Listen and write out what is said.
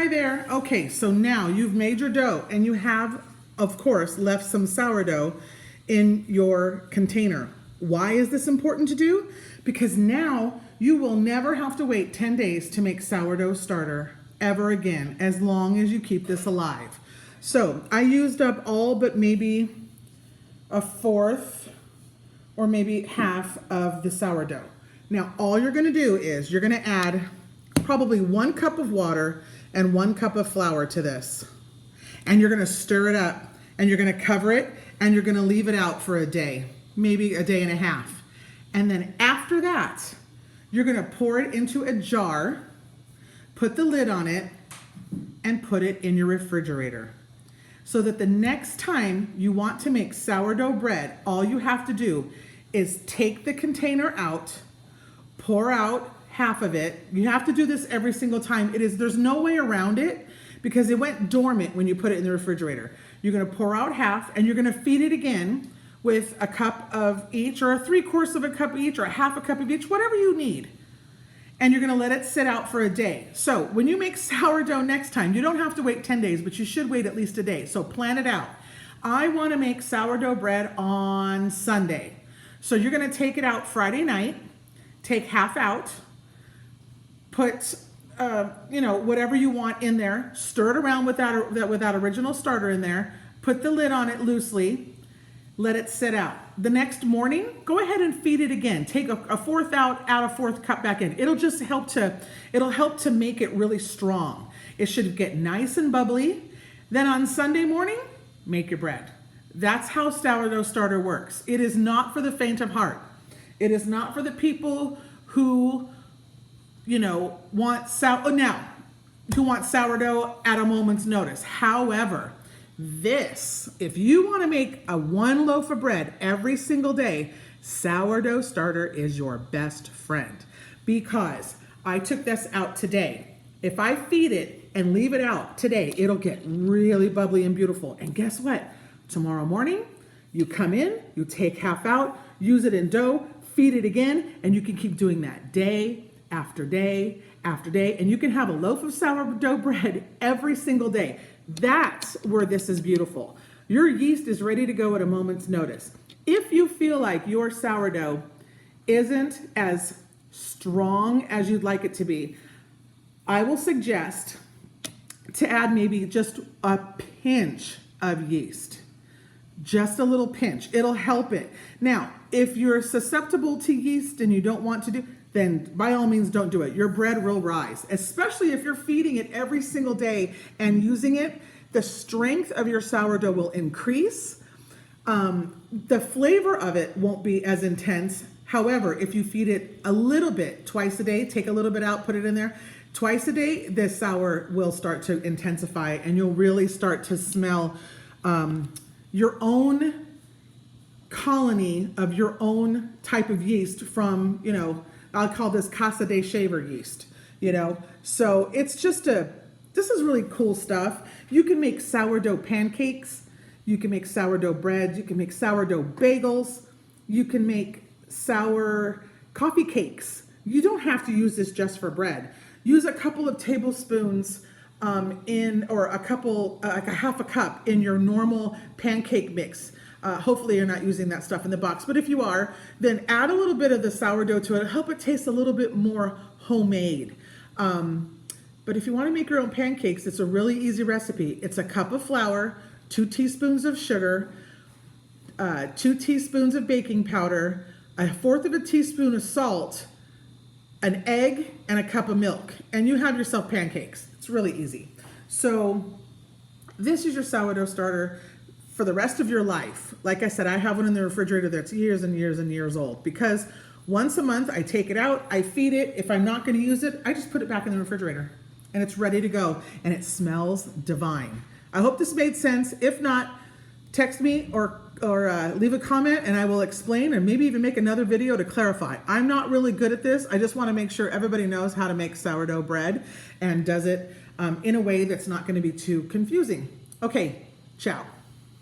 Hi there. Okay, so now you've made your dough and you have, of course, left some sourdough in your container. Why is this important to do? Because now you will never have to wait 10 days to make sourdough starter ever again, as long as you keep this alive. So I used up all but maybe a fourth or maybe half of the sourdough. Now all you're gonna do is you're gonna add probably 1 cup of water and 1 cup of flour to this. And you're gonna stir it up and you're gonna cover it and you're gonna leave it out for a day, maybe a day and a half. And then after that, you're gonna pour it into a jar, put the lid on it, and put it in your refrigerator. So that the next time you want to make sourdough bread, all you have to do is take the container out, pour out half of it. You have to do this every single time. There's no way around it because it went dormant when you put it in the refrigerator. You're gonna pour out half and you're gonna feed it again with a cup of each or a 3/4 of a cup each or a half a cup of each, whatever you need. And you're gonna let it sit out for a day. So when you make sourdough next time, you don't have to wait 10 days, but you should wait at least a day. So plan it out. I wanna make sourdough bread on Sunday. So you're gonna take it out Friday night, take half out, put whatever you want in there, stir it around with that original starter in there, put the lid on it loosely, let it sit out. The next morning, go ahead and feed it again. Take a fourth out, add a fourth cup back in. It'll just help to make it really strong. It should get nice and bubbly. Then on Sunday morning, make your bread. That's how sourdough starter works. It is not for the faint of heart. It is not for the people who want sourdough at a moment's notice. However, if you want to make a 1 loaf of bread every single day, sourdough starter is your best friend. Because I took this out today. If I feed it and leave it out today, it'll get really bubbly and beautiful. And guess what? Tomorrow morning, you come in, you take half out, use it in dough, feed it again, and you can keep doing that day after day after day, and you can have a loaf of sourdough bread every single day. That's where this is beautiful. Your yeast is ready to go at a moment's notice. If you feel like your sourdough isn't as strong as you'd like it to be, I will suggest to add maybe just a pinch of yeast. Just a little pinch. It'll help it. Now, if you're susceptible to yeast and you don't want to do, then by all means don't do it. Your bread will rise, especially if you're feeding it every single day and using it. The strength of your sourdough will increase. The flavor of it won't be as intense. However, if you feed it a little bit twice a day, take a little bit out, put it in there, twice a day, the sour will start to intensify and you'll really start to smell your own colony of your own type of yeast from, I'll call this Casa de Shaver yeast, So it's just this is really cool stuff. You can make sourdough pancakes. You can make sourdough bread. You can make sourdough bagels. You can make sour coffee cakes. You don't have to use this just for bread. Use a couple of tablespoons or like a half a cup in your normal pancake mix. Hopefully you're not using that stuff in the box, but if you are, then add a little bit of the sourdough to it, help it taste a little bit more homemade. But if you want to make your own pancakes, it's a really easy recipe. It's a cup of flour, 2 teaspoons of sugar, 2 teaspoons of baking powder, 1/4 of a teaspoon of salt, an egg, and a cup of milk, and you have yourself pancakes. It's really easy. So this is your sourdough starter for the rest of your life. Like I said, I have one in the refrigerator that's years and years and years old because once a month I take it out, I feed it. If I'm not going to use it, I just put it back in the refrigerator and it's ready to go and it smells divine. I hope this made sense. If not, text me or leave a comment and I will explain and maybe even make another video to clarify. I'm not really good at this. I just want to make sure everybody knows how to make sourdough bread and does it in a way that's not going to be too confusing. Okay, ciao.